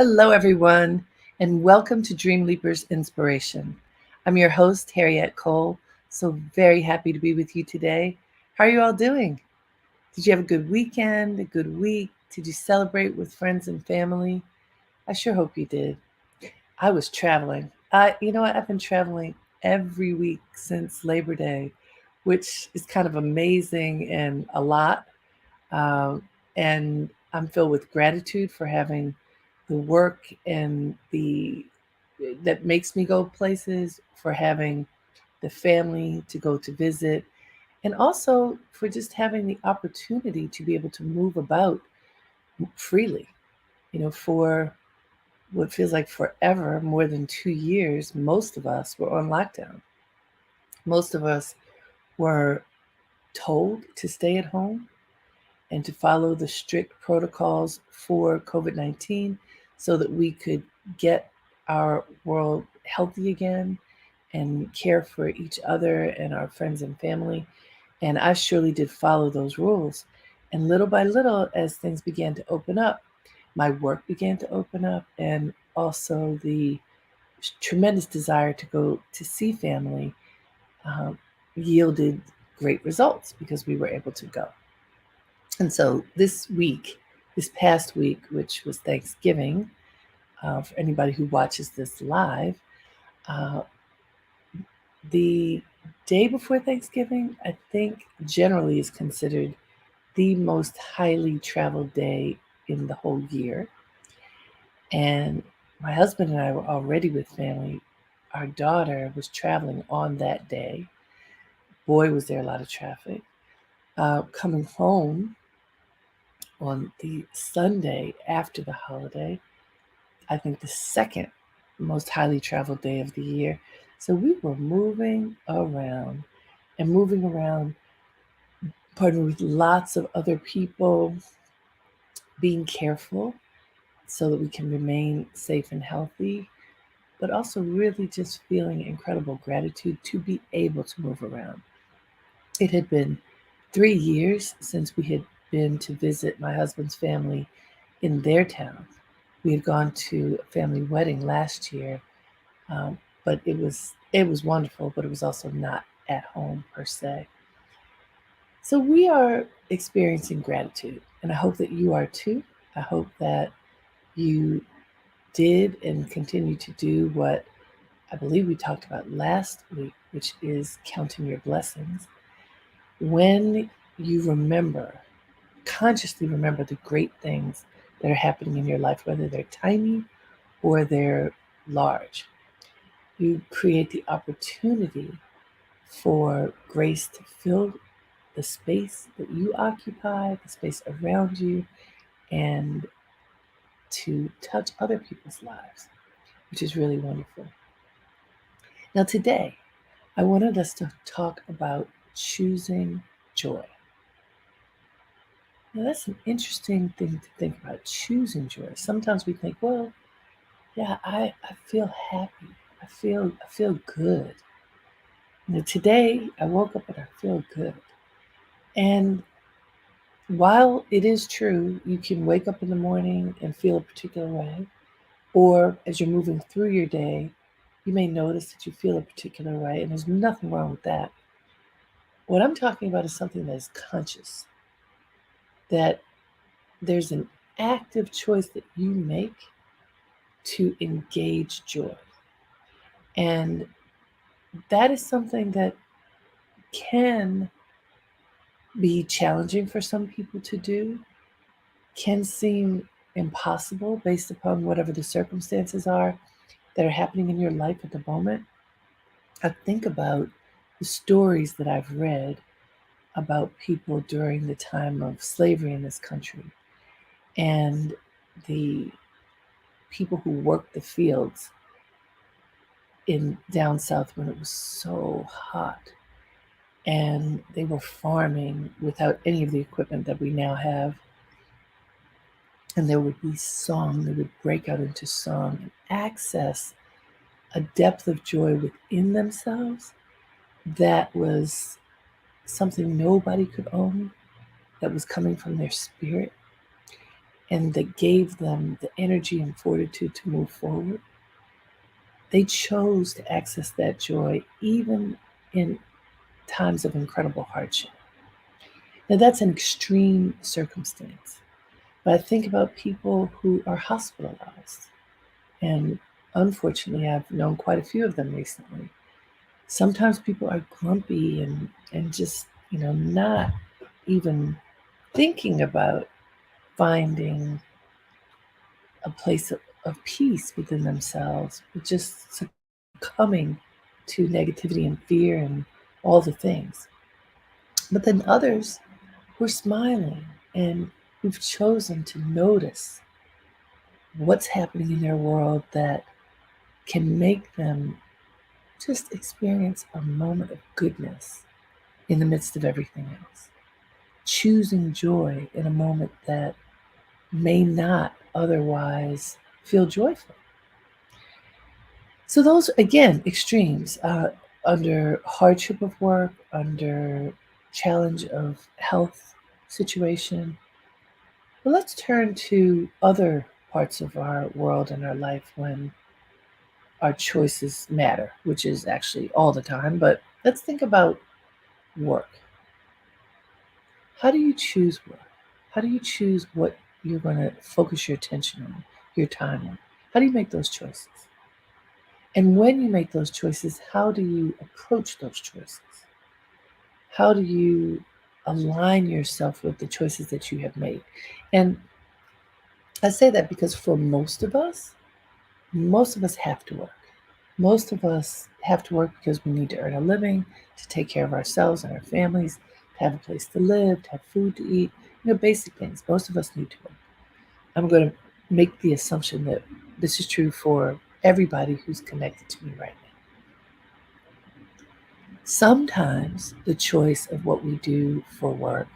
Hello, everyone, and welcome to Dreamleapers Inspiration. I'm your host, Harriette Cole, so very happy to be with you today. How are you all doing? Did you have a good weekend, a good week? Did you celebrate with friends and family? I sure hope you did. I was traveling. I've been traveling every week since Labor Day, which is kind of amazing and a lot. And I'm filled with gratitude for having the work and the that makes me go places, for having the family to go to visit, and also for just having the opportunity to be able to move about freely. For what feels like forever, more than 2 years, most of us were on lockdown. Most of us were told to stay at home and to follow the strict protocols for COVID 19 so that we could get our world healthy again and care for each other and our friends and family. And I surely did follow those rules. And little by little, as things began to open up, my work began to open up, and also the tremendous desire to go to see family um, yielded great results because we were able to go. And so this past week, which was Thanksgiving, for anybody who watches this live, uh, the day before Thanksgiving, I think generally is considered the most highly traveled day in the whole year. And my husband and I were already with family. Our daughter was traveling on that day. Boy, was there a lot of traffic. Coming home on the Sunday after the holiday, I think the second most highly traveled day of the year. So we were moving around, pardon me, with lots of other people, being careful so that we can remain safe and healthy, but also really just feeling incredible gratitude to be able to move around. It had been 3 years since we had been to visit my husband's family in their town. We had gone to a family wedding last year, um, but it was wonderful, but it was also not at home per se. So we are experiencing gratitude, and I hope that you are too. I hope that you did and continue to do what I believe we talked about last week, which is counting your blessings. When you consciously remember the great things that are happening in your life, whether they're tiny or they're large, you create the opportunity for grace to fill the space that you occupy, the space around you, and to touch other people's lives, which is really wonderful. Now, today, I wanted us to talk about choosing joy. Now, that's an interesting thing to think about, choosing joy. Sometimes we think, well, yeah, I feel happy. I feel good. Today, I woke up and I feel good. And while it is true, you can wake up in the morning and feel a particular way, or as you're moving through your day, you may notice that you feel a particular way, and there's nothing wrong with that. What I'm talking about is something that is conscious, that there's an active choice that you make to engage joy. And that is something that can be challenging for some people to do, can seem impossible based upon whatever the circumstances are that are happening in your life at the moment. I think about the stories that I've read about people during the time of slavery in this country and the people who worked the fields in down south when it was so hot, and they were farming without any of the equipment that we now have. And there would be song, they would break out into song and access a depth of joy within themselves that was something nobody could own, that was coming from their spirit. and that gave them the energy and fortitude to move forward, they chose to access that joy even in times of incredible hardship. Now, that's an extreme circumstance, but I think about people who are hospitalized, and unfortunately, I've known quite a few of them recently. Sometimes people are grumpy and just, not even thinking about finding a place of peace within themselves, but just succumbing to negativity and fear and all the things. But then others who are smiling and who've chosen to notice what's happening in their world that can make them just experience a moment of goodness in the midst of everything else. Choosing joy in a moment that may not otherwise feel joyful. So, those again, extremes under hardship of work, under challenge of health situation. But let's turn to other parts of our world and our life when our choices matter, which is actually all the time. But let's think about work. How do you choose work? How do you choose what you're going to focus your attention on, your time on? How do you make those choices? And when you make those choices, how do you approach those choices? How do you align yourself with the choices that you have made? And I say that because for most of us have to work. Most of us have to work because we need to earn a living, to take care of ourselves and our families, to have a place to live, to have food to eat, basic things. Most of us need to work. I'm going to make the assumption that this is true for everybody who's connected to me right now. Sometimes the choice of what we do for work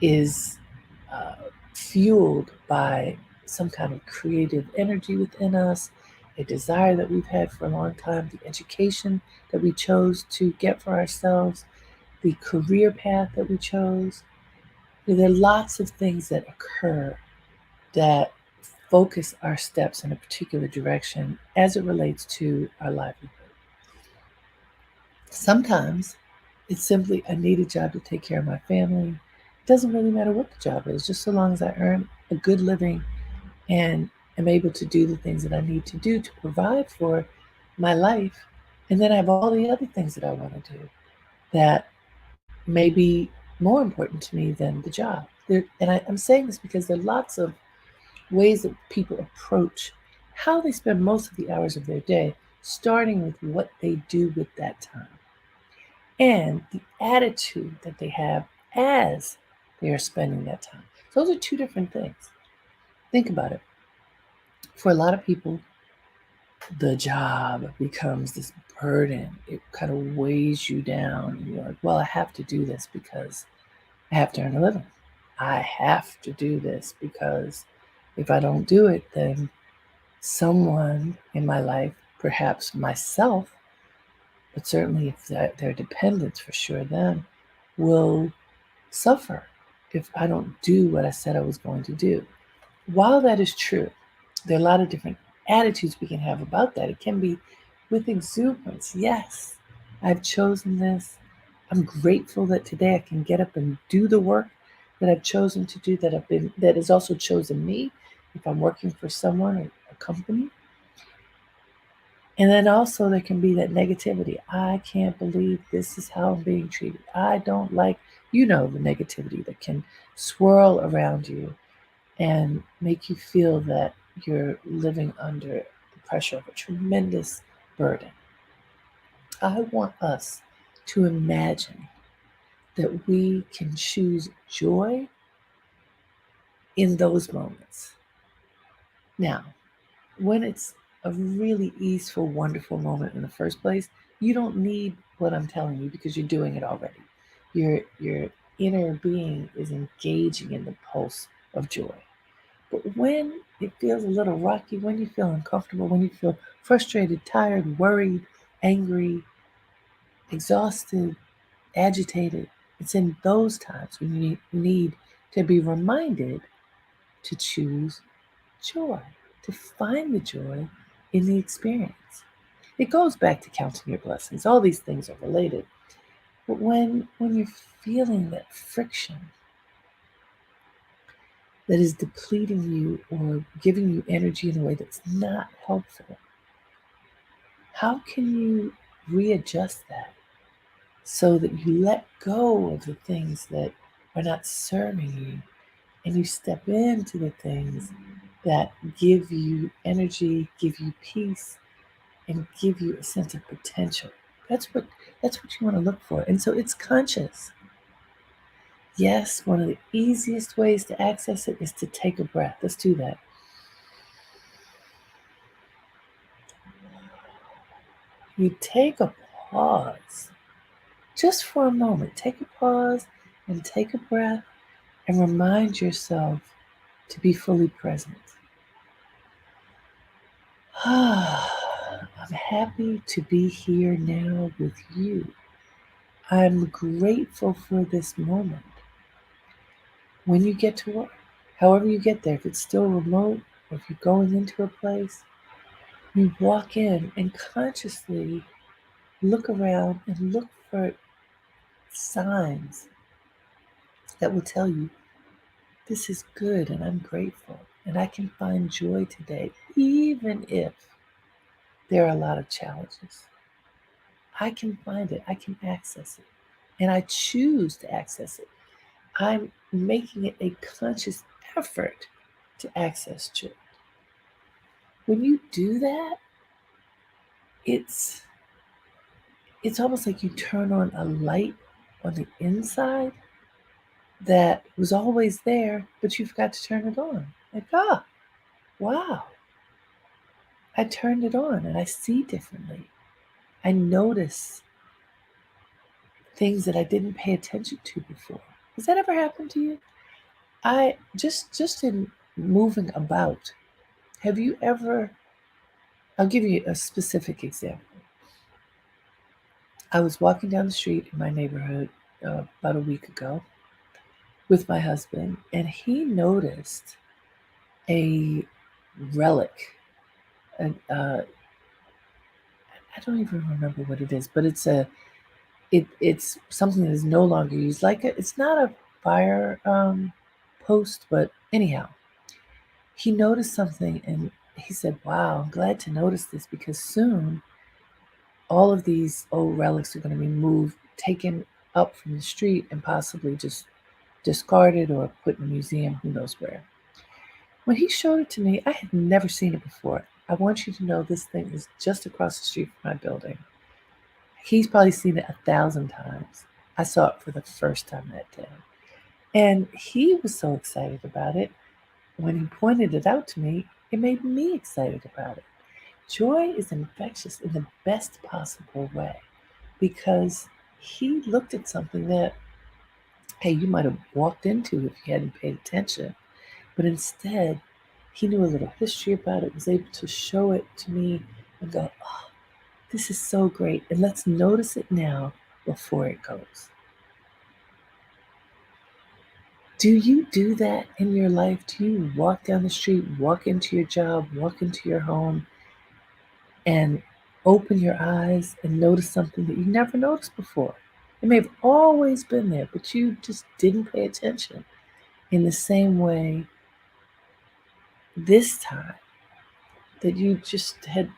is fueled by some kind of creative energy within us, a desire that we've had for a long time, the education that we chose to get for ourselves, the career path that we chose. There are lots of things that occur that focus our steps in a particular direction as it relates to our livelihood. Sometimes it's simply I need a job to take care of my family. It doesn't really matter what the job is, just so long as I earn a good living and am able to do the things that I need to do to provide for my life. And then I have all the other things that I want to do that may be more important to me than the job. I'm saying this because there are lots of ways that people approach how they spend most of the hours of their day, starting with what they do with that time and the attitude that they have as they are spending that time. Those are two different things. Think about it. For a lot of people, the job becomes this burden. It kind of weighs you down. You're like, well, I have to do this because I have to earn a living. I have to do this because if I don't do it, then someone in my life, perhaps myself, but certainly if their dependents for sure, then will suffer if I don't do what I said I was going to do. While that is true, there are a lot of different attitudes we can have about that. It can be with exuberance. Yes, I've chosen this. I'm grateful that today I can get up and do the work that I've chosen to do that has also chosen me if I'm working for someone or a company. And then also there can be that negativity. I can't believe this is how I'm being treated. I don't like, the negativity that can swirl around you and make you feel that you're living under the pressure of a tremendous burden. I want us to imagine that we can choose joy in those moments. Now, when it's a really easeful, wonderful moment in the first place, you don't need what I'm telling you because you're doing it already. Your inner being is engaging in the pulse of joy. But when it feels a little rocky, when you feel uncomfortable, when you feel frustrated, tired, worried, angry, exhausted, agitated, it's in those times when you need to be reminded to choose joy, to find the joy in the experience. It goes back to counting your blessings. All these things are related. But when you're feeling that friction that is depleting you or giving you energy in a way that's not helpful, how can you readjust that so that you let go of the things that are not serving you and you step into the things that give you energy, give you peace, and give you a sense of potential? That's what you want to look for. And so it's conscious. Yes, one of the easiest ways to access it is to take a breath. Let's do that. You take a pause just for a moment. Take a pause and take a breath and remind yourself to be fully present. I'm happy to be here now with you. I'm grateful for this moment. When you get to work, however you get there, if it's still remote or if you're going into a place, you walk in and consciously look around and look for signs that will tell you this is good and I'm grateful and I can find joy today, even if there are a lot of challenges. I can find it, I can access it, and I choose to access it. I'm making it a conscious effort to access joy. When you do that, it's it's almost like you turn on a light on the inside that was always there, but you forgot to turn it on. Like, wow, I turned it on and I see differently. I notice things that I didn't pay attention to before. Has that ever happened to you? I just in moving about, have you ever, I'll give you a specific example. I was walking down the street in my neighborhood about a week ago with my husband, and he noticed a relic. And I don't even remember what it is, but it's something that is no longer used. It's not a fire post, but anyhow, he noticed something and he said, "Wow, I'm glad to notice this because soon all of these old relics are going to be moved, taken up from the street, and possibly just discarded or put in a museum, who knows where." When he showed it to me, I had never seen it before. I want you to know this thing is just across the street from my building. He's probably seen it 1,000 times. I saw it for the first time that day. And he was so excited about it. When he pointed it out to me, it made me excited about it. Joy is infectious in the best possible way because he looked at something that, hey, you might have walked into if you hadn't paid attention. But instead, he knew a little history about it, was able to show it to me and go, oh, this is so great. And let's notice it now before it goes. Do you do that in your life? Do you walk down the street, walk into your job, walk into your home, and open your eyes and notice something that you never noticed before? It may have always been there, but you just didn't pay attention. In the same way, this time that you just had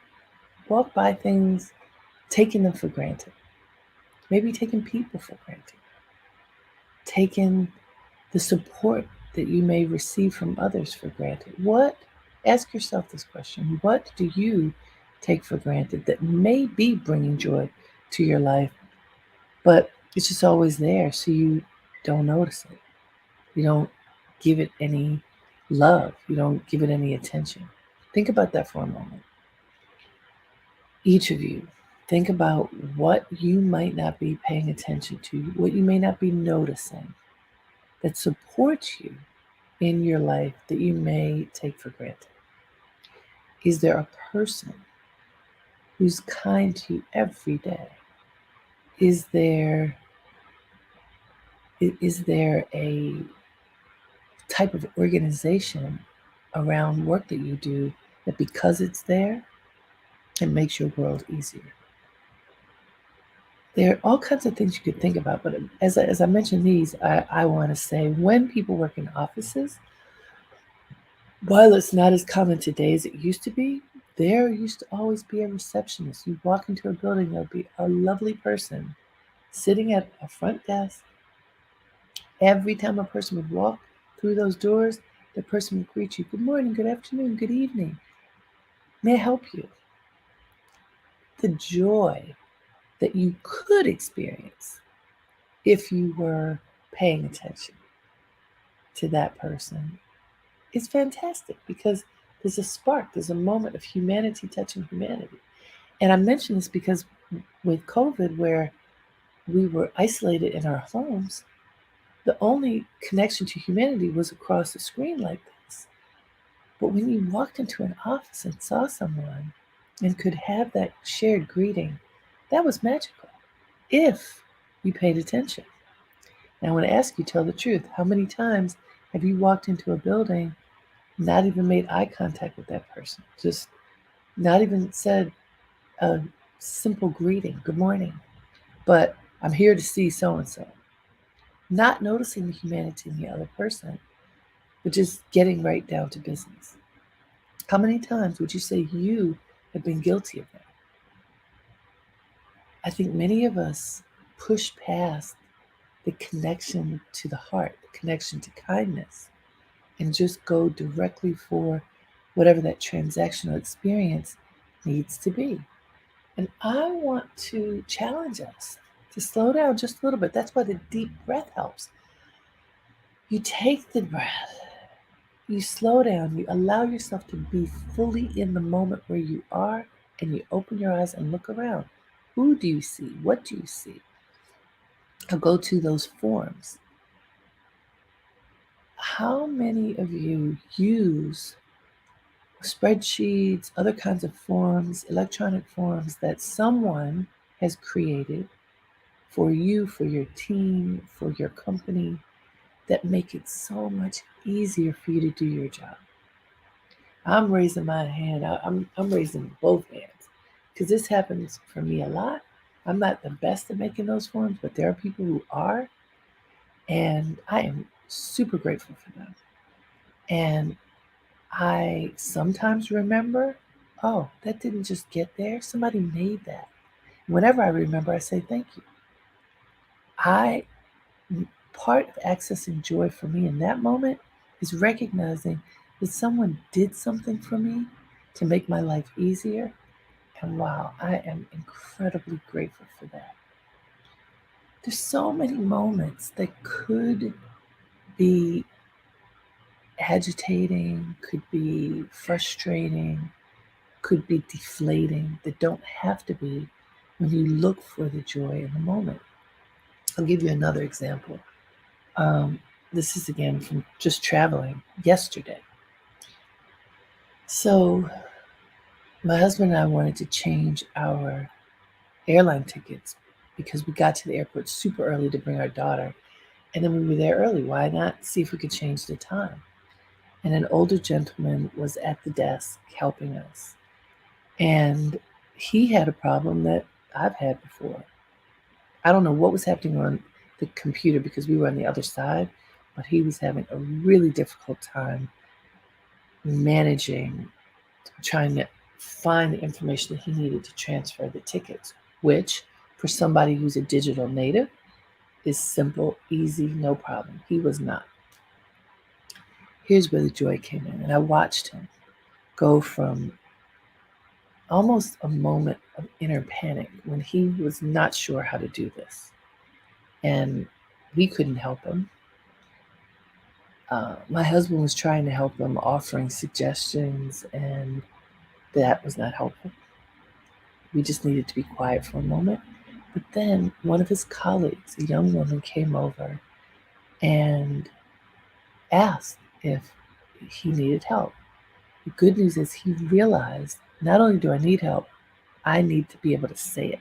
walked by things, taking them for granted, maybe taking people for granted, taking the support that you may receive from others for granted. Ask yourself this question: what do you take for granted that may be bringing joy to your life, but it's just always there, so you don't notice it? You don't give it any love, you don't give it any attention. Think about that for a moment. Each of you, think about what you might not be paying attention to, what you may not be noticing that supports you in your life that you may take for granted. Is there a person who's kind to you every day? Is there a type of organization around work that you do that because it's there, it makes your world easier. There are all kinds of things you could think about, but as I mentioned these, I want to say when people work in offices, while it's not as common today as it used to be, there used to always be a receptionist. You walk into a building, there'll be a lovely person sitting at a front desk. Every time a person would walk through those doors, the person would greet you, good morning, good afternoon, good evening. May I help you? The joy that you could experience if you were paying attention to that person is fantastic because there's a spark, there's a moment of humanity touching humanity. And I mention this because with COVID, where we were isolated in our homes, the only connection to humanity was across the screen like this. But when you walked into an office and saw someone and could have that shared greeting, that was magical if you paid attention. Now, I want to ask you, tell the truth. How many times have you walked into a building, not even made eye contact with that person, just not even said a simple greeting, good morning, but I'm here to see so and so, not noticing the humanity in the other person, but just getting right down to business? How many times would you say you have been guilty of that? I think many of us push past the connection to the heart, the connection to kindness, and just go directly for whatever that transactional experience needs to be. And I want to challenge us to slow down just a little bit. That's why the deep breath helps. You take the breath, you slow down, you allow yourself to be fully in the moment where you are, and you open your eyes and look around. Who do you see? What do you see? I'll go to those forms. How many of you use spreadsheets, other kinds of forms, electronic forms that someone has created for you, for your team, for your company, that make it so much easier for you to do your job? I'm raising my hand. I'm raising both hands because this happens for me a lot. I'm not the best at making those forms, but there are people who are, and I am super grateful for them. And I sometimes remember, oh, that didn't just get there. Somebody made that. Whenever I remember, I say thank you. I Part of accessing joy for me in that moment is recognizing that someone did something for me to make my life easier. And wow, I am incredibly grateful for that. There's so many moments that could be agitating, could be frustrating, could be deflating, that don't have to be when you look for the joy in the moment. I'll give you another example. Um, this is again from just traveling yesterday. So, my husband and I wanted to change our airline tickets because we got to the airport super early to bring our daughter. And then we were there early. Why not see if we could change the time? And an older gentleman was at the desk helping us. And he had a problem that I've had before. I don't know what was happening on the computer because we were on the other side, but he was having a really difficult time managing, trying to find the information that he needed to transfer the tickets, which for somebody who's a digital native is simple, easy, no problem. He was not. Here's where the joy came in. And I watched him go from almost a moment of inner panic when he was not sure how to do this. And we couldn't help him. My husband was trying to help him, offering suggestions, and that was not helpful. We just needed to be quiet for a moment. But then one of his colleagues, a young woman, came over and asked if he needed help. The good news is he realized not only do I need help, I need to be able to say it.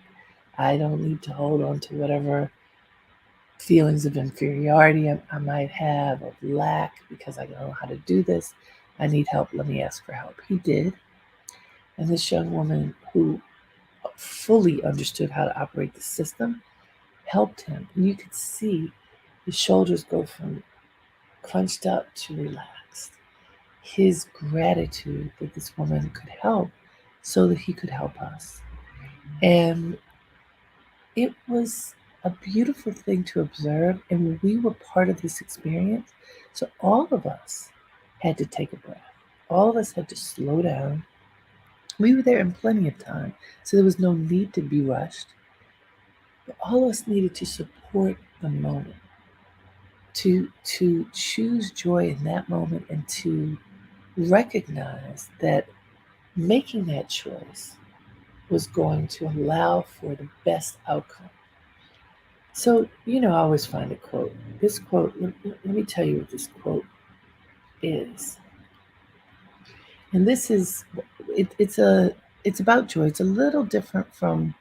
I don't need to hold on to whatever feelings of inferiority I might have, of lack, because I don't know how to do this. I need help. Let me ask for help. He did. And this young woman who fully understood how to operate the system helped him. And you could see his shoulders go from crunched up to relaxed. His gratitude that this woman could help so that he could help us. And it was a beautiful thing to observe. And we were part of this experience. So all of us had to take a breath. All of us had to slow down. We were there in plenty of time, so there was no need to be rushed. But all of us needed to support the moment, to choose joy in that moment, and to recognize that making that choice was going to allow for the best outcome. So, I always find a quote. This quote, let me tell you what this quote is. And this is, it's about joy. It's a little different from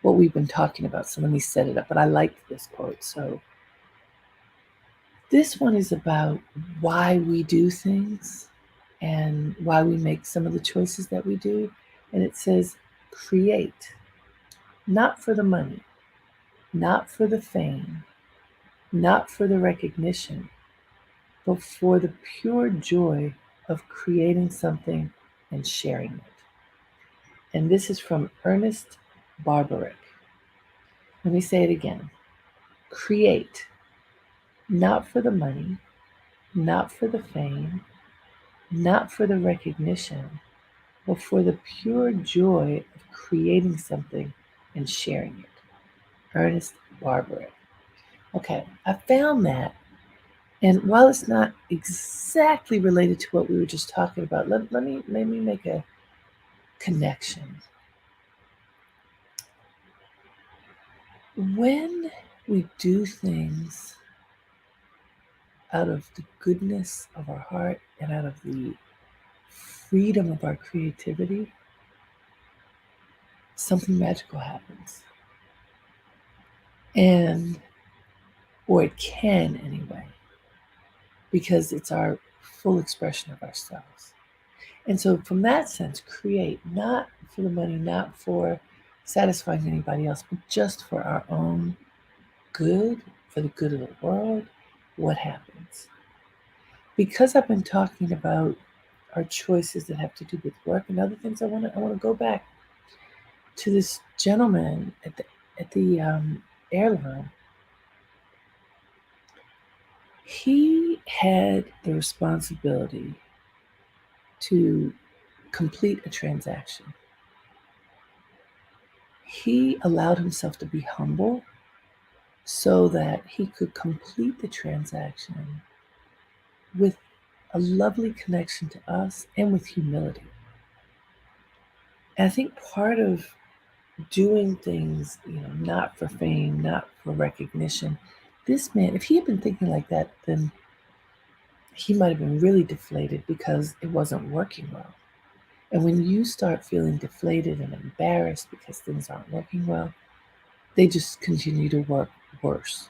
what we've been talking about. So let me set it up. But I like this quote. So this one is about why we do things and why we make some of the choices that we do. And it says, create, not for the money, not for the fame, not for the recognition, but for the pure joy of creating something and sharing it. And this is from Ernest Barbaric. Let me say it again. Create, not for the money, not for the fame, not for the recognition, but for the pure joy of creating something and sharing it. Ernest Barbaric. Okay, I found that, and while it's not exactly related to what we were just talking about, let me make a connection. When we do things out of the goodness of our heart and out of the freedom of our creativity, something magical happens. And, or it can anyway, because it's our full expression of ourselves. And so, from that sense, create, not for the money, not for satisfying anybody else, but just for our own good, for the good of the world. What happens? Because I've been talking about our choices that have to do with work and other things, I want to go back to this gentleman at the airline. He had the responsibility to complete a transaction. He allowed himself to be humble so that he could complete the transaction with a lovely connection to us and with humility. And I think part of doing things, not for fame, not for recognition, this man, if he had been thinking like that, then he might have been really deflated because it wasn't working well. And when you start feeling deflated and embarrassed because things aren't working well, they just continue to work worse.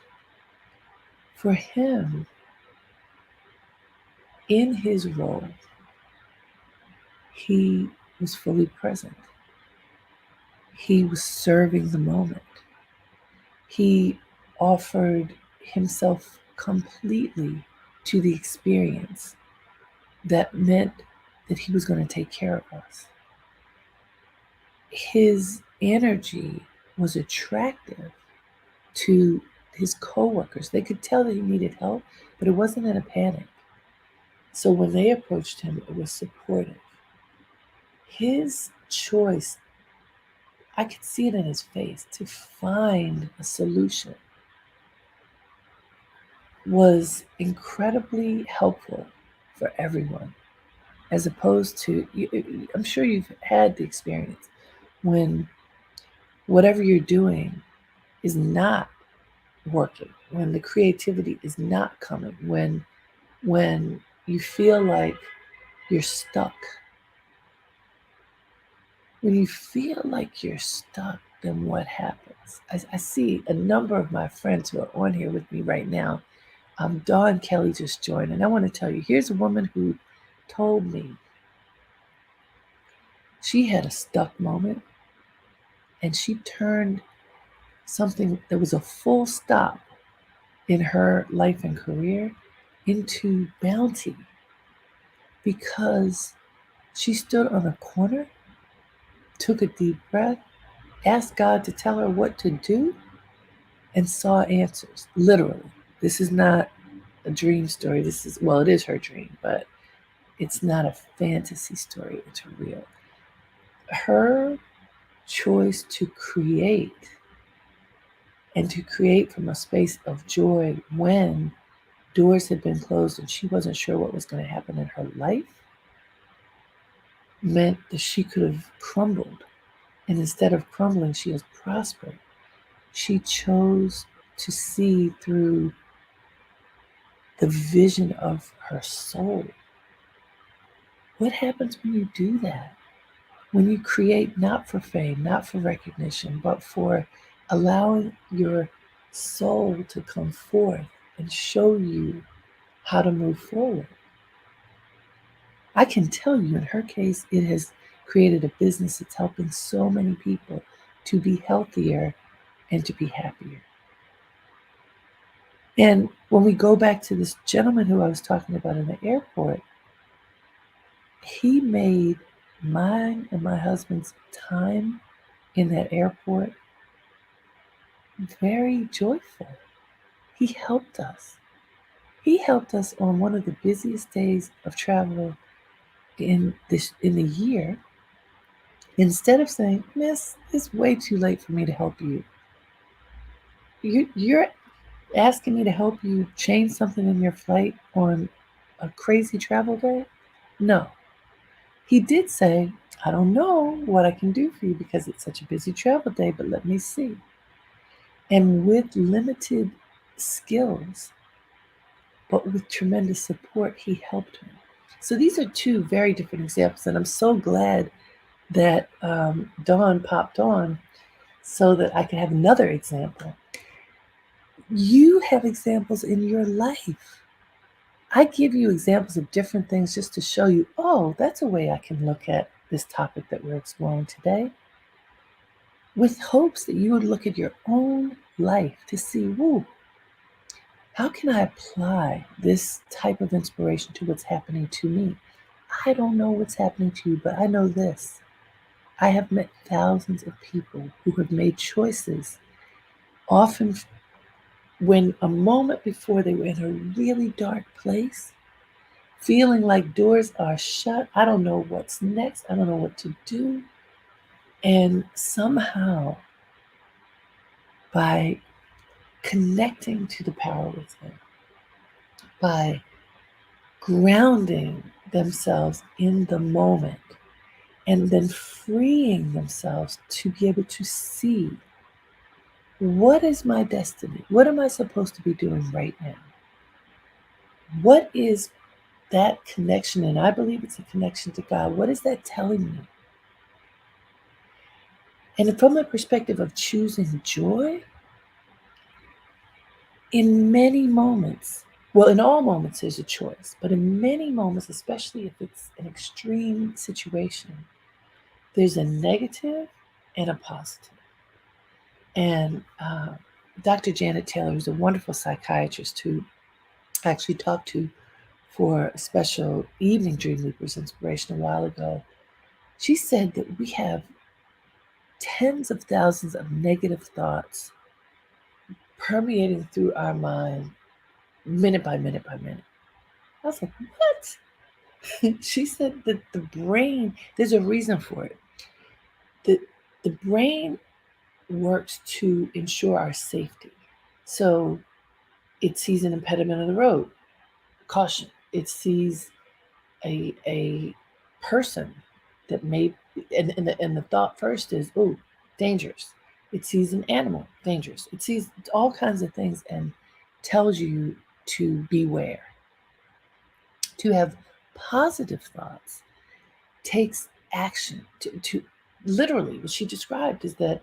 For him, in his role, he was fully present. He was serving the moment. He offered himself completely to the experience that meant that he was going to take care of us. His energy was attractive to his coworkers. They could tell that he needed help, but it wasn't in a panic. So when they approached him, it was supportive. His choice, I could see it in his face, to find a solution was incredibly helpful for everyone, as opposed to, I'm sure you've had the experience when whatever you're doing is not working, when the creativity is not coming, when you feel like you're stuck. When you feel like you're stuck, then what happens? I see a number of my friends who are on here with me right now. Dawn Kelly just joined, and I want to tell you, here's a woman who told me she had a stuck moment and she turned something that was a full stop in her life and career into bounty because she stood on a corner, took a deep breath, asked God to tell her what to do, and saw answers. Literally. This is not a dream story. This is, well, it is her dream, but it's not a fantasy story. It's real. Her choice to create and to create from a space of joy when doors had been closed and she wasn't sure what was going to happen in her life meant that she could have crumbled. And instead of crumbling, she has prospered. She chose to see through the vision of her soul. What happens when you do that? When you create not for fame, not for recognition, but for allowing your soul to come forth and show you how to move forward. I can tell you, in her case, it has created a business that's helping so many people to be healthier and to be happier. And when we go back to this gentleman who I was talking about in the airport, he made mine and my husband's time in that airport very joyful. He helped us. He helped us on one of the busiest days of travel in the year. Instead of saying, "Miss, it's way too late for me to help you. You're asking me to help you change something in your flight on a crazy travel day?" No. He did say, "I don't know what I can do for you because it's such a busy travel day, but let me see." And with limited skills, but with tremendous support, he helped me. So these are two very different examples, and I'm so glad that Dawn popped on so that I could have another example. You have examples in your life. I give you examples of different things just to show you, oh, that's a way I can look at this topic that we're exploring today, with hopes that you would look at your own life to see, whoa, how can I apply this type of inspiration to what's happening to me? I don't know what's happening to you, but I know this. I have met thousands of people who have made choices, often when a moment before they were in a really dark place, feeling like doors are shut. I don't know what's next. I don't know what to do. And somehow, by connecting to the power within, by grounding themselves in the moment, and then freeing themselves to be able to see, what is my destiny? What am I supposed to be doing right now? What is that connection? And I believe it's a connection to God. What is that telling me? And from a perspective of choosing joy, in many moments, well, in all moments, there's a choice, but in many moments, especially if it's an extreme situation, there's a negative and a positive. And Dr. Janet Taylor, who's a wonderful psychiatrist who I actually talked to for a special evening Dreamleapers inspiration a while ago, she said that we have tens of thousands of negative thoughts permeating through our mind minute by minute by minute. I was like, what? She said that the brain, there's a reason for it. The brain works to ensure our safety. So it sees an impediment on the road, caution. It sees a person that may, and the thought first is, oh, dangerous. It sees an animal, dangerous. It sees all kinds of things and tells you to beware. To have positive thoughts takes action. To literally, what she described is that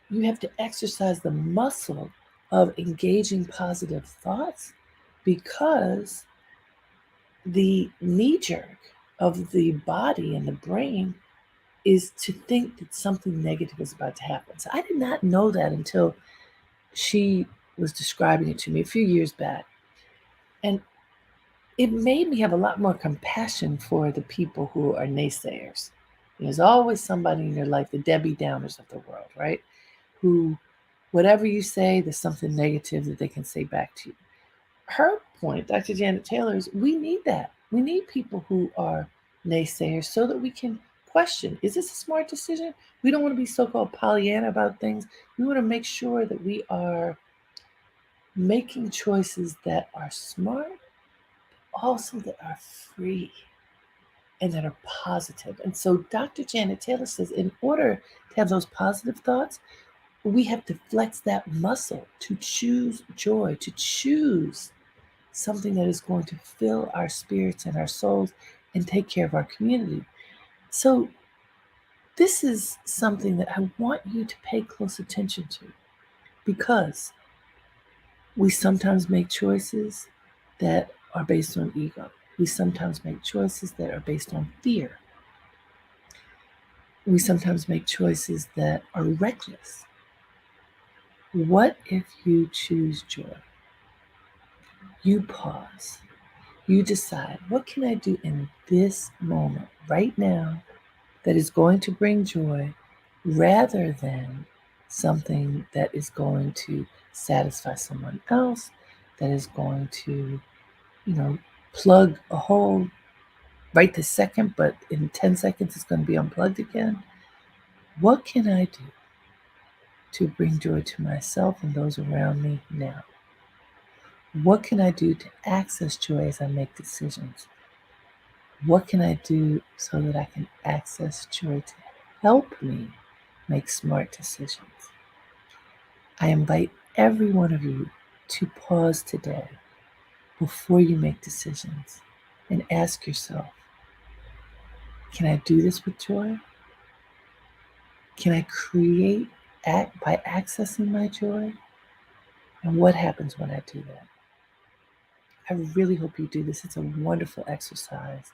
You have to exercise the muscle of engaging positive thoughts because the knee jerk of the body and the brain is to think that something negative is about to happen. So I did not know that until she was describing it to me a few years back. And it made me have a lot more compassion for the people who are naysayers. There's always somebody in your life, the Debbie Downers of the world, right? Who, whatever you say, there's something negative that they can say back to you. Her point, Dr. Janet Taylor, is we need that. We need people who are naysayers so that we can question, is this a smart decision? We don't want to be so-called Pollyanna about things. We want to make sure that we are making choices that are smart, also that are free and that are positive. And so Dr. Janet Taylor says in order to have those positive thoughts, we have to flex that muscle to choose joy, to choose something that is going to fill our spirits and our souls and take care of our community. So, this is something that I want you to pay close attention to because we sometimes make choices that are based on ego. We sometimes make choices that are based on fear. We sometimes make choices that are reckless. What if you choose joy? You pause. You decide, what can I do in this moment, right now, that is going to bring joy rather than something that is going to satisfy someone else, that is going to, plug a hole right this second, but in 10 seconds it's going to be unplugged again. What can I do to bring joy to myself and those around me now? What can I do to access joy as I make decisions? What can I do so that I can access joy to help me make smart decisions? I invite every one of you to pause today before you make decisions and ask yourself, can I do this with joy? Can I create act by accessing my joy? And what happens when I do that? I really hope you do this. It's a wonderful exercise.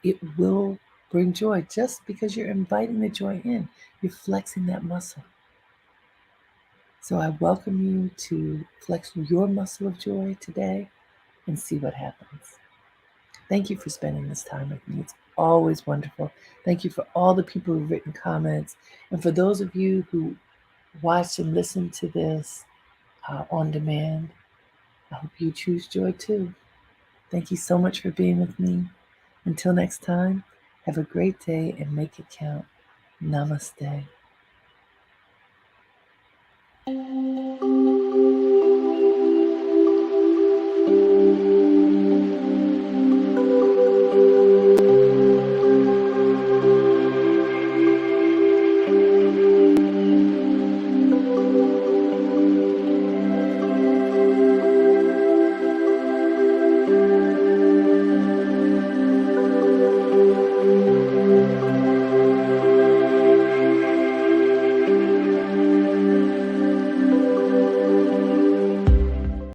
It will bring joy just because you're inviting the joy in. You're flexing that muscle. So I welcome you to flex your muscle of joy today and see what happens. Thank you for spending this time with me. It's always wonderful. Thank you for all the people who've written comments. And for those of you who watched and listened to this on demand, I hope you choose joy too. Thank you so much for being with me. Until next time, have a great day and make it count. Namaste.